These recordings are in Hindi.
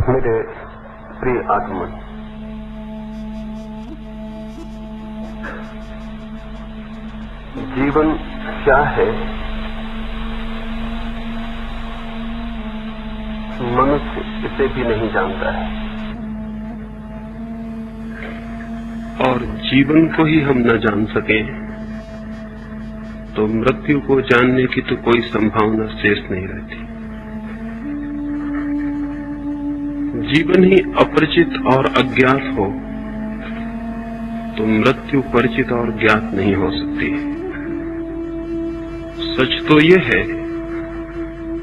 मेरे प्रिय आत्मन, जीवन क्या है मनुष्य इसे भी नहीं जानता है, और जीवन को ही हम न जान सके तो मृत्यु को जानने की तो कोई संभावना शेष नहीं रहती। जीवन ही अपरिचित और अज्ञात हो तो मृत्यु परिचित और ज्ञात नहीं हो सकती। सच तो यह है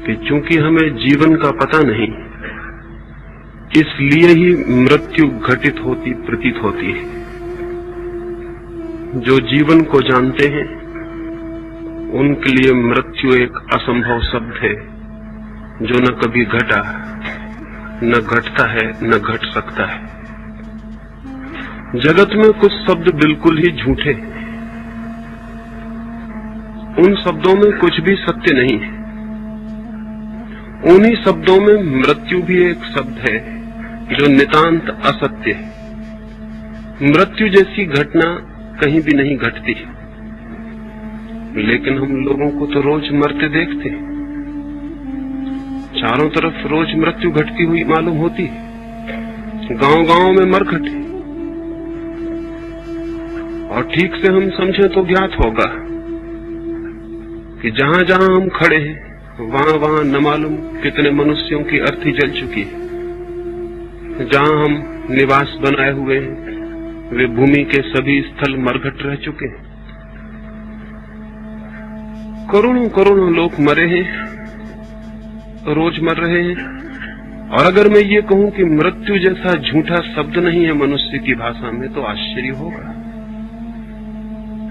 कि चूंकि हमें जीवन का पता नहीं, इसलिए ही मृत्यु घटित होती प्रतीत होती है। जो जीवन को जानते हैं उनके लिए मृत्यु एक असंभव शब्द है जो न कभी घटा, न घटता है, न घट सकता है। जगत में कुछ शब्द बिल्कुल ही झूठे हैं, उन शब्दों में कुछ भी सत्य नहीं है। उन्हीं शब्दों में मृत्यु भी एक शब्द है जो नितांत असत्य है। मृत्यु जैसी घटना कहीं भी नहीं घटती, लेकिन हम लोगों को तो रोज मरते देखते हैं। चारों तरफ रोज मृत्यु घटती हुई मालूम होती है। गांव-गांव में मरघट है, और ठीक से हम समझें तो ज्ञात होगा कि जहां जहां हम खड़े हैं वहां वहां न मालूम कितने मनुष्यों की अर्थी जल चुकी है। जहां हम निवास बनाए हुए हैं वे भूमि के सभी स्थल मरघट रह चुके हैं। करोड़ों करोड़ों लोग मरे हैं, रोज मर रहे हैं। और अगर मैं ये कहूं कि मृत्यु जैसा झूठा शब्द नहीं है मनुष्य की भाषा में, तो आश्चर्य होगा।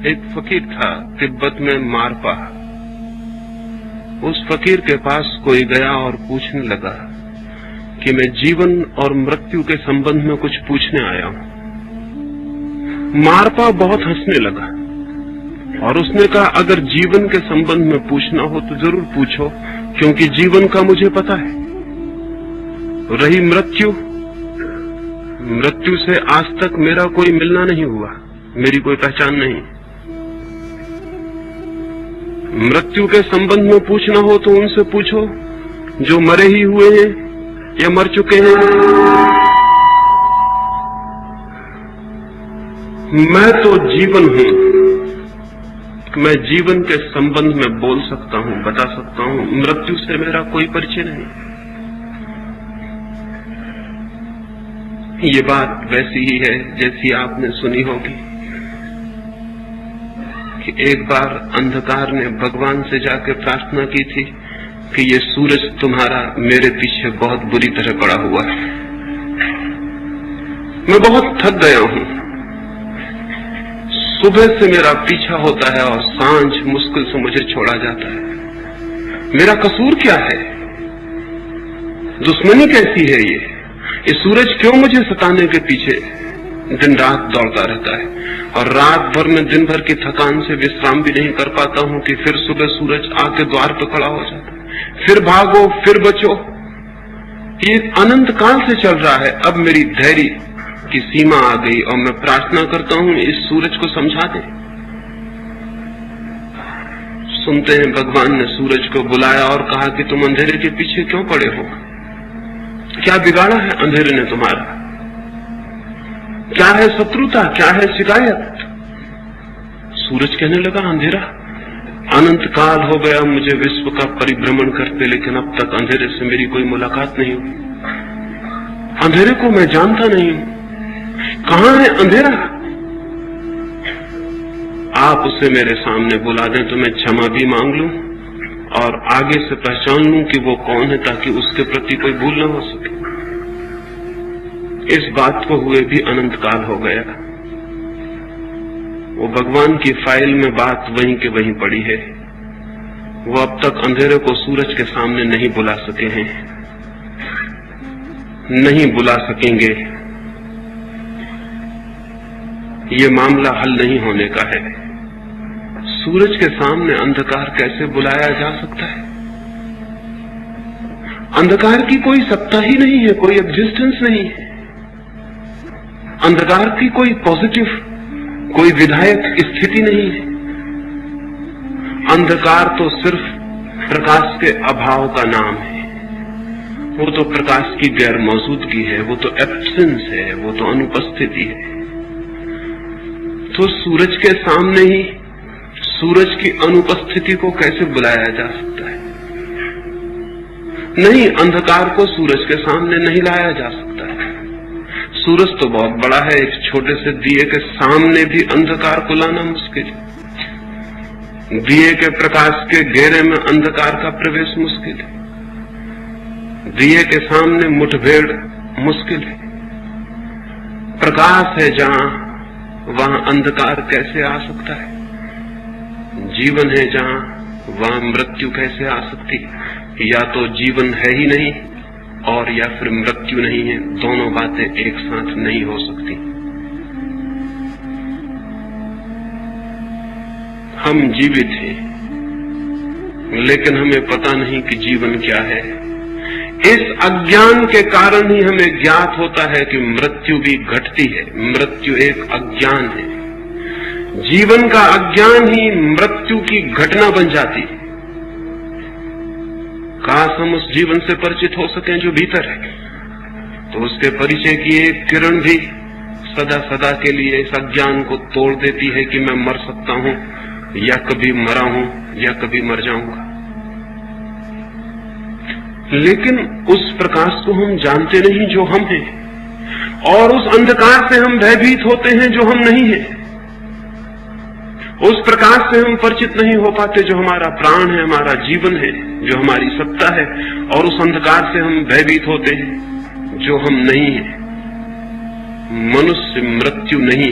एक फकीर था तिब्बत में, मारपा। उस फकीर के पास कोई गया और पूछने लगा कि मैं जीवन और मृत्यु के संबंध में कुछ पूछने आया हूं। मारपा बहुत हंसने लगा और उसने कहा, अगर जीवन के संबंध में पूछना हो तो जरूर पूछो, क्योंकि जीवन का मुझे पता है। रही मृत्यु, मृत्यु से आज तक मेरा कोई मिलना नहीं हुआ, मेरी कोई पहचान नहीं। मृत्यु के संबंध में पूछना हो तो उनसे पूछो जो मरे ही हुए हैं या मर चुके हैं। मैं तो जीवन हूं, मैं जीवन के संबंध में बोल सकता हूं, बता सकता हूं। मृत्यु से मेरा कोई परिचय नहीं। ये बात वैसी ही है जैसी आपने सुनी होगी कि एक बार अंधकार ने भगवान से जाकर प्रार्थना की थी कि ये सूरज तुम्हारा मेरे पीछे बहुत बुरी तरह पड़ा हुआ है, मैं बहुत थक गया हूं। सुबह से मेरा पीछा होता है और सांझ मुश्किल से मुझे छोड़ा जाता है। मेरा कसूर क्या है? दुश्मनी कैसी है? ये सूरज क्यों मुझे सताने के पीछे दिन रात दौड़ता रहता है, और रात भर में दिन भर की थकान से विश्राम भी नहीं कर पाता हूं कि फिर सुबह सूरज आके द्वार पर खड़ा हो जाता है। फिर भागो, फिर बचो। ये अनंत काल से चल रहा है। अब मेरी धैर्य की सीमा आ गई और मैं प्रार्थना करता हूं इस सूरज को समझा दे। सुनते हैं भगवान ने सूरज को बुलाया और कहा कि तुम अंधेरे के पीछे क्यों पड़े हो? क्या बिगाड़ा है अंधेरे ने तुम्हारा? क्या है शत्रुता, क्या है शिकायत? सूरज कहने लगा, अंधेरा अनंत काल हो गया मुझे विश्व का परिभ्रमण करते, लेकिन अब तक अंधेरे से मेरी कोई मुलाकात नहीं हुई। अंधेरे को मैं जानता नहीं हूं। कहां है अंधेरा? आप उसे मेरे सामने बुला दें तो मैं क्षमा भी मांग लूं और आगे से पहचान लूं कि वो कौन है, ताकि उसके प्रति कोई भूल न हो सके। इस बात को हुए भी अनंत काल हो गया। वो भगवान की फाइल में बात वहीं के वहीं पड़ी है। वो अब तक अंधेरे को सूरज के सामने नहीं बुला सके हैं, नहीं बुला सकेंगे। ये मामला हल नहीं होने का है। सूरज के सामने अंधकार कैसे बुलाया जा सकता है? अंधकार की कोई सत्ता ही नहीं है, कोई एग्जिस्टेंस नहीं है। अंधकार की कोई पॉजिटिव, कोई विधायक स्थिति नहीं है। अंधकार तो सिर्फ प्रकाश के अभाव का नाम है। वो तो प्रकाश की गैर मौजूदगी है, वो तो एब्सेंस है, वो तो अनुपस्थिति है। तो सूरज के सामने ही सूरज की अनुपस्थिति को कैसे बुलाया जा सकता है? नहीं, अंधकार को सूरज के सामने नहीं लाया जा सकता है। सूरज तो बहुत बड़ा है, एक छोटे से दिए के सामने भी अंधकार को लाना मुश्किल है। दिए के प्रकाश के घेरे में अंधकार का प्रवेश मुश्किल है। दिए के सामने मुठभेड़ मुश्किल है। प्रकाश है जहां, वहां अंधकार कैसे आ सकता है? जीवन है जहां, वहां मृत्यु कैसे आ सकती? या तो जीवन है ही नहीं और या फिर मृत्यु नहीं है। दोनों बातें एक साथ नहीं हो सकती। हम जीवित हैं, लेकिन हमें पता नहीं कि जीवन क्या है। इस अज्ञान के कारण ही हमें ज्ञात होता है कि मृत्यु भी घटती है। मृत्यु एक अज्ञान है। जीवन का अज्ञान ही मृत्यु की घटना बन जाती है। काश हम उस जीवन से परिचित हो सकें जो भीतर है, तो उसके परिचय की एक किरण भी सदा सदा के लिए इस अज्ञान को तोड़ देती है कि मैं मर सकता हूं, या कभी मरा हूं, या कभी मर जाऊंगा। लेकिन उस प्रकाश को हम जानते नहीं जो हम हैं, और उस अंधकार से हम भयभीत होते हैं जो हम नहीं हैं। उस प्रकाश से हम परिचित नहीं हो पाते जो हमारा प्राण है, हमारा जीवन है, जो हमारी सत्ता है, और उस अंधकार से हम भयभीत होते हैं जो हम नहीं हैं। मनुष्य मृत्यु नहीं